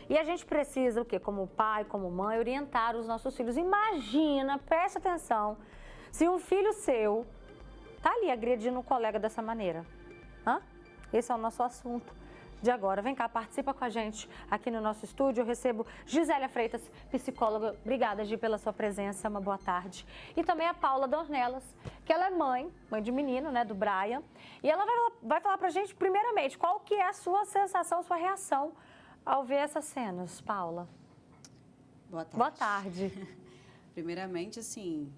E a gente precisa, o quê? Como pai, como mãe, orientar os nossos filhos. Imagina, presta atenção, se um filho seu tá ali agredindo um colega dessa maneira. Hã? Esse é o nosso assunto de agora. Vem cá, participa com a gente aqui no nosso estúdio. Eu recebo Gisélia Freitas, psicóloga. Obrigada, Gi, pela sua presença. Uma boa tarde. E também a Paula Dornelas, que ela é mãe de menino, né, do Brian. E ela vai falar pra gente, primeiramente, qual que é a sua sensação, sua reação ao ver essas cenas, Paula. Boa tarde. Boa tarde. Primeiramente, assim,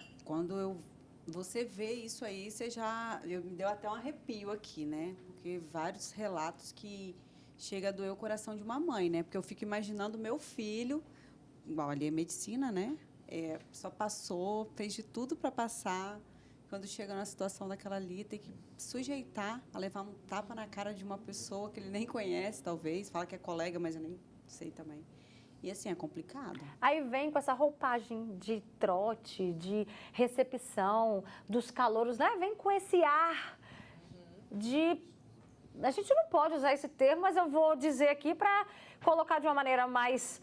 você vê isso aí, me deu até um arrepio aqui, né? Porque vários relatos que chega a doer o coração de uma mãe, né? Porque eu fico imaginando o meu filho, igual ali é medicina, né? Só passou, fez de tudo para passar. Quando chega na situação daquela ali, tem que sujeitar a levar um tapa na cara de uma pessoa que ele nem conhece, talvez. Fala que é colega, mas eu nem sei também. E assim, é complicado. Aí vem com essa roupagem de trote, de recepção dos calouros, né? Vem com esse ar de... A gente não pode usar esse termo, mas eu vou dizer aqui para colocar de uma maneira mais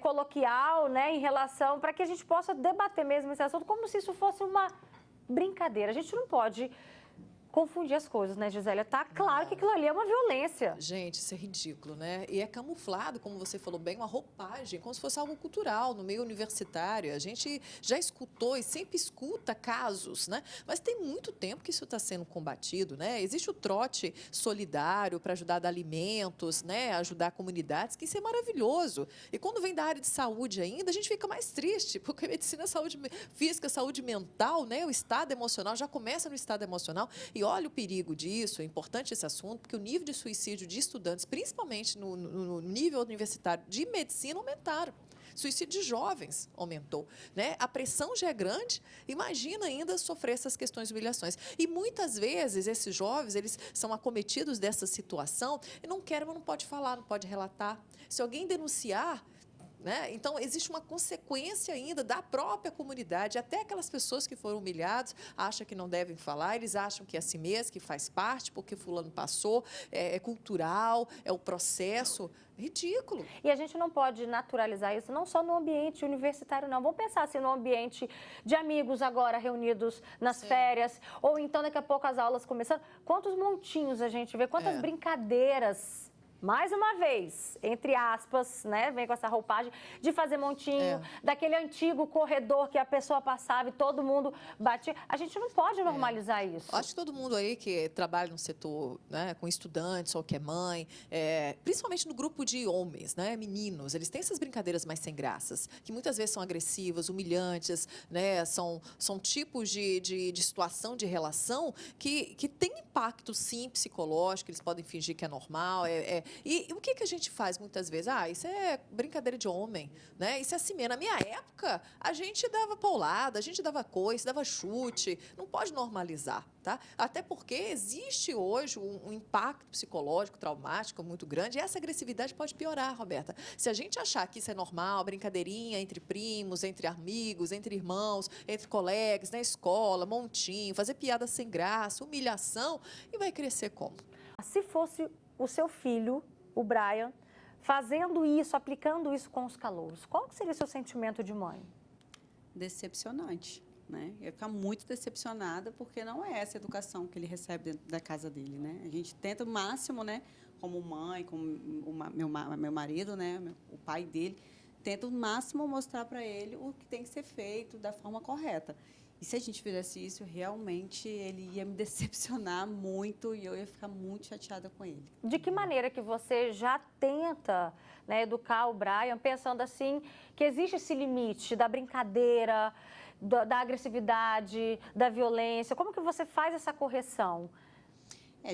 coloquial, né? Em relação, para que a gente possa debater mesmo esse assunto, como se isso fosse uma brincadeira. A gente não pode confundir as coisas, né, Gisélia? Tá claro que aquilo ali é uma violência. Gente, isso é ridículo, né? E é camuflado, como você falou bem, uma roupagem, como se fosse algo cultural no meio universitário. A gente já escutou e sempre escuta casos, né? Mas tem muito tempo que isso está sendo combatido, né? Existe o trote solidário para ajudar a dar alimentos, né? Ajudar comunidades, que isso é maravilhoso. E quando vem da área de saúde ainda, a gente fica mais triste, porque a medicina, saúde física, saúde mental, né? O estado emocional já começa no estado emocional. E olha o perigo disso, é importante esse assunto, porque o nível de suicídio de estudantes, principalmente no nível universitário de medicina, aumentaram. Suicídio de jovens aumentou, né? A pressão já é grande, imagina ainda sofrer essas questões de humilhações. E muitas vezes esses jovens, eles são acometidos dessa situação e não querem, mas não pode falar, não pode relatar. Se alguém denunciar, né? Então, existe uma consequência ainda da própria comunidade, até aquelas pessoas que foram humilhadas acham que não devem falar, eles acham que é assim mesmo, que faz parte, porque fulano passou, é cultural, é o processo, ridículo. E a gente não pode naturalizar isso, não só no ambiente universitário, não. Vamos pensar assim, no ambiente de amigos agora reunidos nas férias, ou então daqui a pouco as aulas começando. Quantos montinhos a gente vê, quantas brincadeiras... Mais uma vez, entre aspas, né, vem com essa roupagem de fazer montinho, daquele antigo corredor que a pessoa passava e todo mundo batia. A gente não pode normalizar isso. Acho que todo mundo aí que trabalha no setor, né, com estudantes ou que é mãe, principalmente no grupo de homens, né, meninos, eles têm essas brincadeiras mais sem graças, que muitas vezes são agressivas, humilhantes, né, são tipos de situação, de relação que tem impacto, sim, psicológico, eles podem fingir que é normal, E o que a gente faz muitas vezes? Isso é brincadeira de homem, né? Isso é assim mesmo. Na minha época, a gente dava paulada, a gente dava coice, dava chute. Não pode normalizar, tá? Até porque existe hoje um impacto psicológico, traumático muito grande e essa agressividade pode piorar, Roberta. Se a gente achar que isso é normal, brincadeirinha entre primos, entre amigos, entre irmãos, entre colegas, na escola, montinho, fazer piada sem graça, humilhação, e vai crescer como? Se fosse o seu filho, o Brian, fazendo isso, aplicando isso com os calouros, qual seria o seu sentimento de mãe? Decepcionante, né? Eu ia ficar muito decepcionada porque não é essa educação que ele recebe dentro da casa dele, né? A gente tenta o máximo, né? Como mãe, como meu marido, né? O pai dele, tenta o máximo mostrar para ele o que tem que ser feito da forma correta. E se a gente fizesse isso, realmente ele ia me decepcionar muito e eu ia ficar muito chateada com ele. De que maneira que você já tenta, né, educar o Brian, pensando assim, que existe esse limite da brincadeira, da agressividade, da violência? Como que você faz essa correção?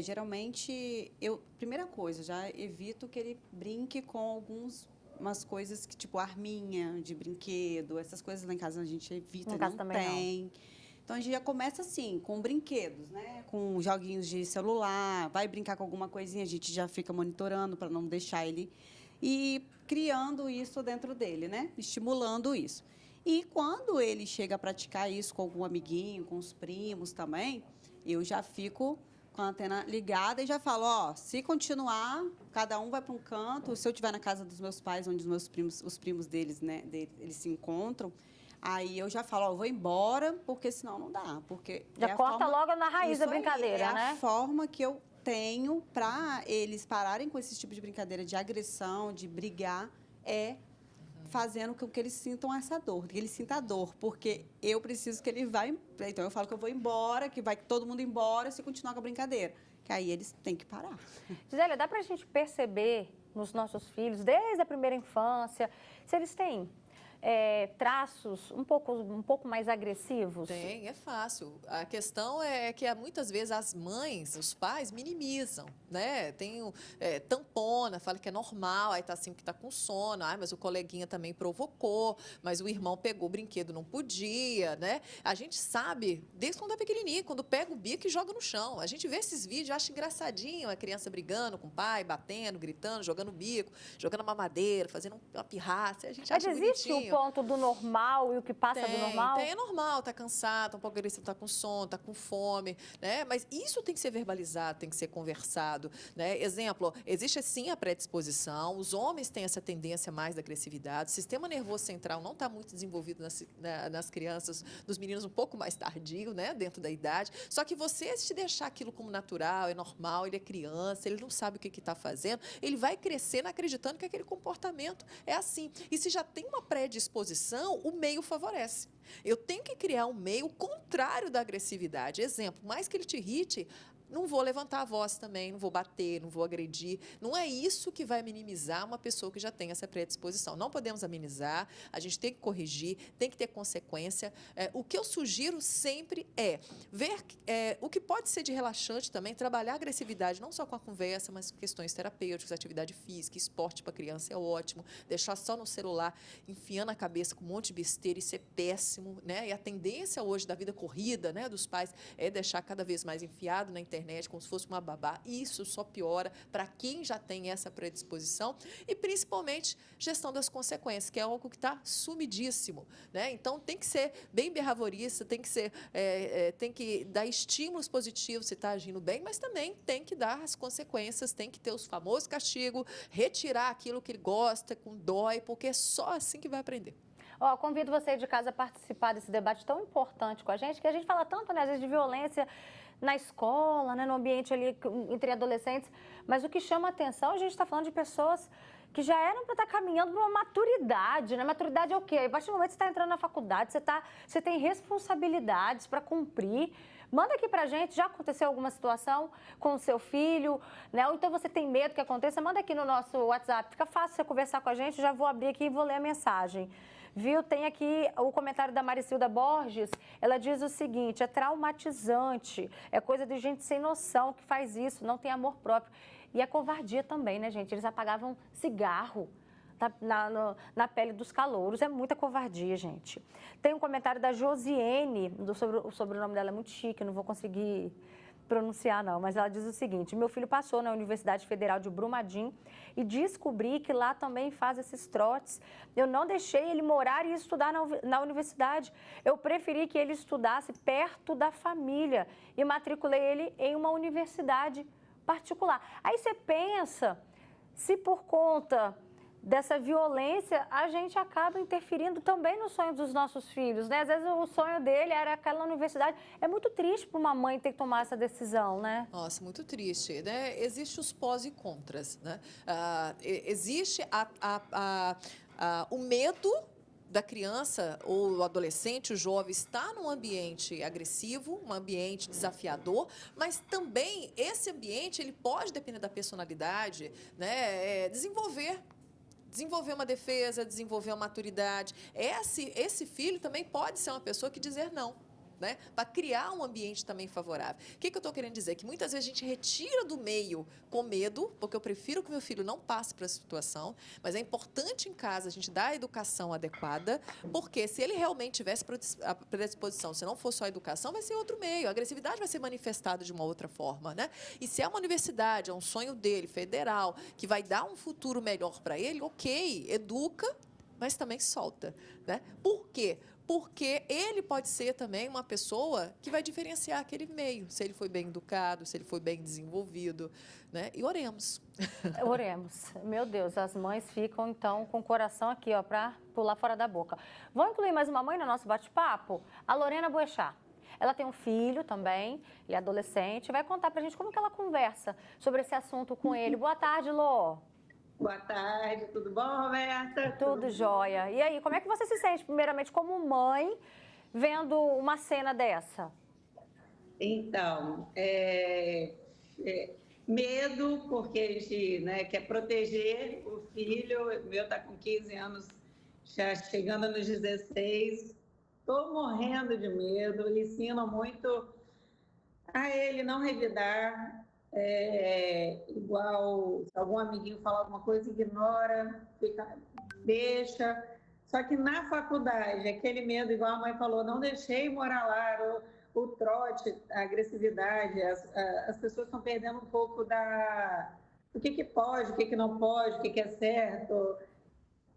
Geralmente, primeira coisa, já evito que ele brinque com umas coisas que, tipo, arminha de brinquedo, essas coisas lá em casa a gente evita, No caso não também tem. não. Então, a gente já começa assim, com brinquedos, né? Com joguinhos de celular, vai brincar com alguma coisinha, a gente já fica monitorando para não deixar ele... E criando isso dentro dele, né? Estimulando isso. E quando ele chega a praticar isso com algum amiguinho, com os primos também, eu já fico com a antena ligada e já falo, ó, se continuar, cada um vai para um canto. Se eu estiver na casa dos meus pais, onde os primos deles, né, eles se encontram, aí eu já falo, ó, eu vou embora, porque senão não dá. Porque já corta logo na raiz da brincadeira, né? É a forma que eu tenho para eles pararem com esse tipo de brincadeira de agressão, de brigar, fazendo com que eles sintam essa dor, que ele sinta a dor, porque eu preciso que ele vá. Então, eu falo que eu vou embora, que vai todo mundo embora se continuar com a brincadeira. Que aí eles têm que parar. Gisele, dá pra gente perceber nos nossos filhos, desde a primeira infância, se eles têm traços um pouco mais agressivos? Tem, é fácil. A questão é que muitas vezes as mães, os pais minimizam, né? Tem tampona, fala que é normal, aí tá assim que tá com sono, mas o coleguinha também provocou, mas o irmão pegou o brinquedo, não podia, né? A gente sabe, desde quando é pequenininho, quando pega o bico e joga no chão. A gente vê esses vídeos, acha engraçadinho a criança brigando com o pai, batendo, gritando, jogando bico, jogando mamadeira, fazendo uma pirraça, a gente acha existe bonitinho. O ponto do normal e o que passa do normal? É normal, tá cansado, tá um pouco agressivo, tá com sono, tá com fome, né? Mas isso tem que ser verbalizado, tem que ser conversado, né? Exemplo, existe sim a predisposição, os homens têm essa tendência mais da agressividade, o sistema nervoso central não está muito desenvolvido nas crianças, nos meninos um pouco mais tardio, né? Dentro da idade. Só que você, se deixar aquilo como natural, é normal, ele é criança, ele não sabe o que está fazendo, ele vai crescendo acreditando que aquele comportamento é assim. E se já tem uma predisposição, o meio favorece. Eu tenho que criar um meio contrário da agressividade. Exemplo, mais que ele te irrite, não vou levantar a voz também, não vou bater, não vou agredir. Não é isso que vai minimizar uma pessoa que já tem essa predisposição. Não podemos amenizar, a gente tem que corrigir, tem que ter consequência. O que eu sugiro sempre é ver o que pode ser de relaxante também, trabalhar a agressividade, não só com a conversa, mas com questões terapêuticas, atividade física, esporte para criança é ótimo. Deixar só no celular, enfiando a cabeça com um monte de besteira, isso é péssimo, né? E a tendência hoje da vida corrida, né, dos pais é deixar cada vez mais enfiado na internet, como se fosse uma babá. Isso só piora para quem já tem essa predisposição e, principalmente, gestão das consequências, que é algo que está sumidíssimo, né? Então, tem que ser bem behaviorista, tem que dar estímulos positivos se está agindo bem, mas também tem que dar as consequências, tem que ter os famosos castigos, retirar aquilo que ele gosta, com dói, porque é só assim que vai aprender. Convido você de casa a participar desse debate tão importante com a gente, que a gente fala tanto, né, às vezes, de violência na escola, né, no ambiente ali entre adolescentes, mas o que chama a atenção, a gente está falando de pessoas que já eram para estar caminhando para uma maturidade, né? Maturidade é o quê? A partir do momento que você está entrando na faculdade, você tem responsabilidades para cumprir. Manda aqui pra gente, já aconteceu alguma situação com o seu filho, né? Ou então você tem medo que aconteça, manda aqui no nosso WhatsApp. Fica fácil você conversar com a gente, já vou abrir aqui e vou ler a mensagem. Viu? Tem aqui o comentário da Maricilda Borges, ela diz o seguinte: é traumatizante, é coisa de gente sem noção que faz isso, não tem amor próprio. E a covardia também, né, gente? Eles apagavam cigarro na pele dos calouros, é muita covardia, gente. Tem um comentário da Josiene, o sobrenome dela é muito chique, eu não vou conseguir pronunciar não, mas ela diz o seguinte: meu filho passou na Universidade Federal de Brumadinho e descobri que lá também faz esses trotes. Eu não deixei ele morar e estudar na universidade. Eu preferi que ele estudasse perto da família e matriculei ele em uma universidade particular. Aí você pensa, se por conta dessa violência, a gente acaba interferindo também no sonho dos nossos filhos, né? Às vezes o sonho dele era aquela universidade. É muito triste para uma mãe ter que tomar essa decisão, né? Nossa, muito triste, né? Existem os pós e contras, né? Existe o medo da criança ou o adolescente, o jovem, está num ambiente agressivo, um ambiente desafiador, mas também esse ambiente, ele pode, depender da personalidade, né, desenvolver uma defesa, desenvolver uma maturidade. Esse filho também pode ser uma pessoa que dizer não, né? Para criar um ambiente também favorável. O que eu estou querendo dizer? Que muitas vezes a gente retira do meio com medo, porque eu prefiro que meu filho não passe por essa situação, mas é importante em casa a gente dar a educação adequada, porque se ele realmente tivesse a predisposição, se não for só a educação, vai ser outro meio, a agressividade vai ser manifestada de uma outra forma, né? E se é uma universidade, é um sonho dele, federal, que vai dar um futuro melhor para ele, ok, educa, mas também solta, né? Por quê? porque ele pode ser também uma pessoa que vai diferenciar aquele meio, se ele foi bem educado, se ele foi bem desenvolvido, né? E oremos. Oremos. Meu Deus, as mães ficam, então, com o coração aqui, ó, para pular fora da boca. Vamos incluir mais uma mãe no nosso bate-papo? A Lorena Boechat. Ela tem um filho também, ele é adolescente, vai contar pra gente como que ela conversa sobre esse assunto com ele. Boa tarde, Lô. Boa tarde, tudo bom, Roberta? Tudo jóia. E aí, como é que você se sente, primeiramente, como mãe, vendo uma cena dessa? Então, medo, porque a gente, né, quer proteger o filho. O meu está com 15 anos, já chegando nos 16. Estou morrendo de medo, ensino muito a ele não revidar. Igual, se algum amiguinho falar alguma coisa, ignora, deixa. Só que na faculdade, aquele medo, igual a mãe falou, não deixei morar lá, o trote, a agressividade, as pessoas estão perdendo um pouco do que pode, o que não pode, o que é certo.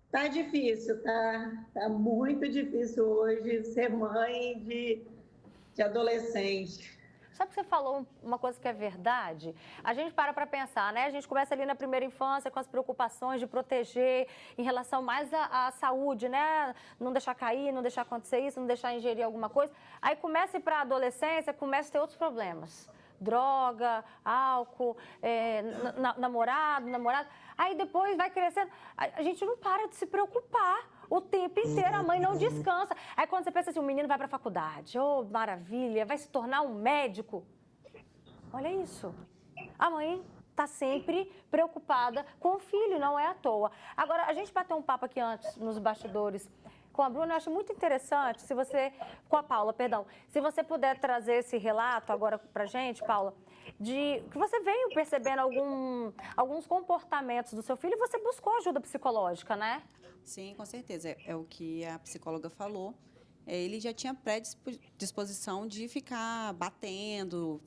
Tá difícil, tá muito difícil hoje ser mãe de adolescente. Sabe que você falou uma coisa que é verdade? A gente para pensar, né? A gente começa ali na primeira infância com as preocupações de proteger em relação mais à saúde, né? Não deixar cair, não deixar acontecer isso, não deixar ingerir alguma coisa. Aí começa a ir para a adolescência, começa a ter outros problemas. Droga, álcool, namorado. Aí depois vai crescendo. A gente não para de se preocupar. O tempo inteiro a mãe não descansa. Aí quando você pensa assim, o menino vai para a faculdade, oh, maravilha, vai se tornar um médico. Olha isso. A mãe está sempre preocupada com o filho, não é à toa. Agora, a gente bateu um papo aqui antes, nos bastidores, com a Bruna, eu acho muito interessante, com a Paula, perdão, se você puder trazer esse relato agora pra gente, Paula, de que você veio percebendo alguns comportamentos do seu filho e você buscou ajuda psicológica, né? Sim, com certeza. É o que a psicóloga falou. Ele já tinha predisposição de ficar batendo,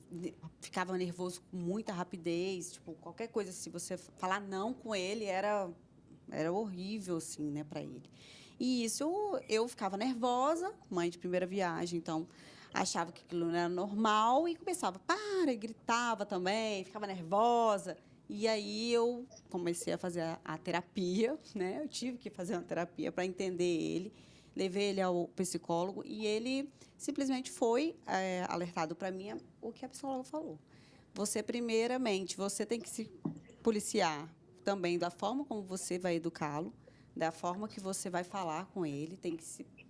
ficava nervoso com muita rapidez. Tipo, qualquer coisa, se você falar não com ele, era horrível, assim, né, para ele. E isso, eu ficava nervosa, mãe de primeira viagem, então achava que aquilo não era normal e começava, e gritava também, ficava nervosa. E aí eu comecei a fazer a terapia, né? Eu tive que fazer uma terapia para entender ele. Levei ele ao psicólogo e ele simplesmente foi alertado para mim o que a psicóloga falou. Primeiramente, você tem que se policiar também da forma como você vai educá-lo, da forma que você vai falar com ele.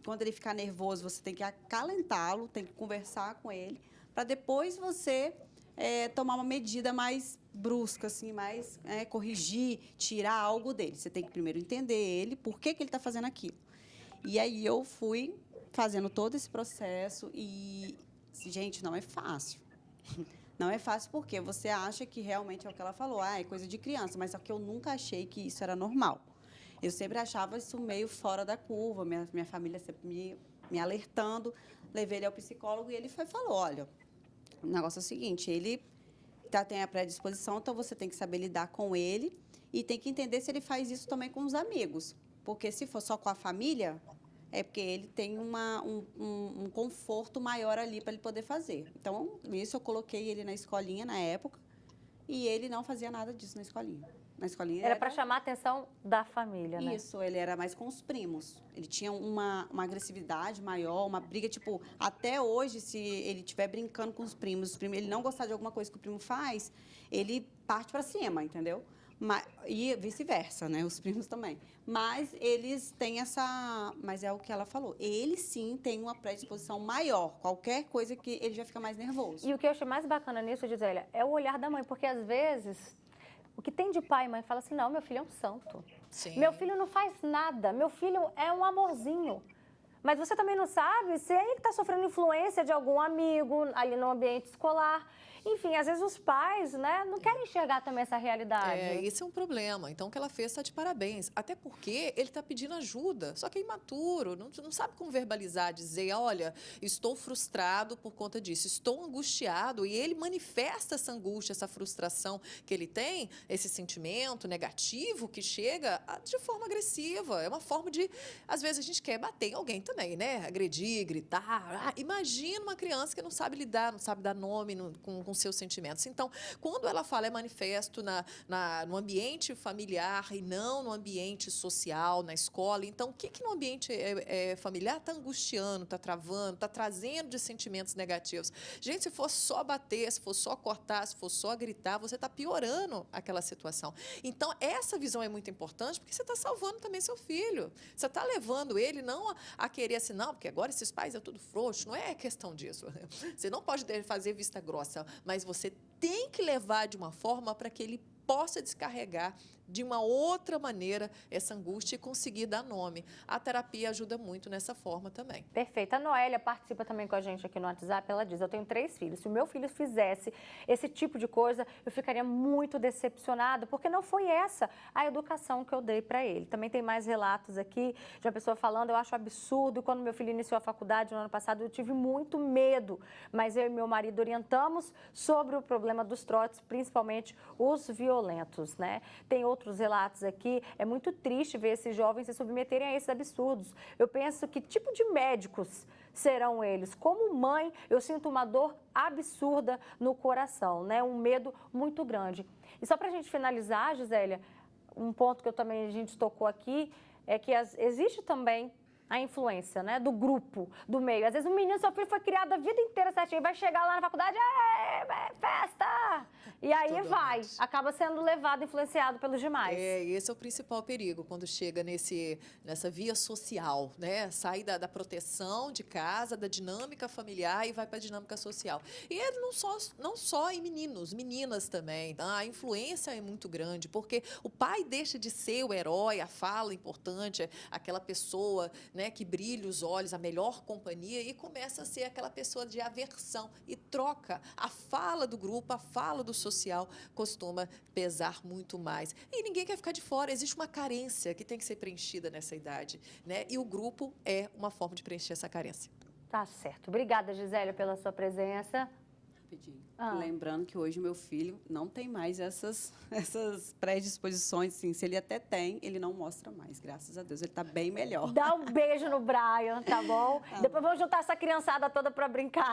Quando ele ficar nervoso, você tem que acalentá-lo, tem que conversar com ele, para depois você tomar uma medida mais brusca, assim, mais corrigir, tirar algo dele. Você tem que primeiro entender ele, por que ele está fazendo aquilo. E aí eu fui fazendo todo esse processo e, gente, não é fácil. Não é fácil porque você acha que realmente é o que ela falou, é coisa de criança, mas só que eu nunca achei que isso era normal. Eu sempre achava isso meio fora da curva, minha família sempre me alertando, levei ele ao psicólogo e ele falou, olha, o negócio é o seguinte, ele tem a predisposição, então você tem que saber lidar com ele e tem que entender se ele faz isso também com os amigos. Porque se for só com a família, é porque ele tem um conforto maior ali para ele poder fazer. Então, isso eu coloquei ele na escolinha na época e ele não fazia nada disso na escolinha. Na escolinha era para chamar a atenção da família, né? Isso, ele era mais com os primos. Ele tinha uma agressividade maior, uma briga, tipo, até hoje, se ele estiver brincando com os primos, ele não gostar de alguma coisa que o primo faz, ele parte para cima, entendeu? E vice-versa, né? Os primos também. Mas eles têm mas é o que ela falou. Ele, sim, tem uma predisposição maior. Qualquer coisa que ele já fica mais nervoso. E o que eu achei mais bacana nisso, Gisele, é o olhar da mãe. Porque, às vezes, o que tem de pai e mãe fala assim, não, meu filho é um santo. Sim. Meu filho não faz nada. Meu filho é um amorzinho. Mas você também não sabe se ele está sofrendo influência de algum amigo ali no ambiente escolar. Enfim, às vezes os pais, né, não querem enxergar também essa realidade. Esse é um problema. Então, o que ela fez está de parabéns. Até porque ele está pedindo ajuda, só que é imaturo, não sabe como verbalizar, dizer, olha, estou frustrado por conta disso, estou angustiado, e ele manifesta essa angústia, essa frustração que ele tem, esse sentimento negativo que chega de forma agressiva. É uma forma de, às vezes, a gente quer bater em alguém também, né? Agredir, gritar. Imagina uma criança que não sabe lidar, não sabe dar nome com seus sentimentos. Então, quando ela fala é manifesto no ambiente familiar e não no ambiente social, na escola, então o que no ambiente familiar está angustiando, está travando, está trazendo de sentimentos negativos? Gente, se for só bater, se for só cortar, se for só gritar, você está piorando aquela situação. Então, essa visão é muito importante porque você está salvando também seu filho. Você está levando ele não a querer assim, não, porque agora esses pais é tudo frouxo. Não é questão disso. Você não pode fazer vista grossa, mas você tem que levar de uma forma para que ele possa descarregar de uma outra maneira essa angústia e conseguir dar nome. A terapia ajuda muito nessa forma também. Perfeito. A Noélia participa também com a gente aqui no WhatsApp. Ela diz, eu tenho 3 filhos. Se o meu filho fizesse esse tipo de coisa, eu ficaria muito decepcionada, porque não foi essa a educação que eu dei para ele. Também tem mais relatos aqui de uma pessoa falando, eu acho absurdo, quando meu filho iniciou a faculdade no ano passado, eu tive muito medo, mas eu e meu marido orientamos sobre o problema dos trotes, principalmente os violentos, né? Tem outros relatos aqui, é muito triste ver esses jovens se submeterem a esses absurdos. Eu penso que tipo de médicos serão eles? Como mãe, eu sinto uma dor absurda no coração, né? Um medo muito grande. E só para a gente finalizar, Gisélia, um ponto que a gente tocou aqui, é que existe também a influência, né, do grupo, do meio. Às vezes o menino, seu filho foi criado a vida inteira certinho, vai chegar lá na faculdade, festa! E aí acaba sendo levado, influenciado pelos demais. Esse é o principal perigo, quando chega nessa via social, né? Sai da proteção de casa, da dinâmica familiar e vai para a dinâmica social. E não só em meninos, meninas também. Tá? A influência é muito grande, porque o pai deixa de ser o herói, a fala importante, aquela pessoa, né, que brilha os olhos, a melhor companhia, e começa a ser aquela pessoa de aversão e troca. A fala do grupo, a fala do social costuma pesar muito mais. E ninguém quer ficar de fora, existe uma carência que tem que ser preenchida nessa idade, né? E o grupo é uma forma de preencher essa carência. Tá certo. Obrigada, Gisélia, pela sua presença. Lembrando que hoje meu filho não tem mais essas predisposições, assim, se ele até tem, ele não mostra mais, graças a Deus, ele está bem melhor. Dá um beijo no Brian, tá bom? Depois vamos juntar essa criançada toda para brincar.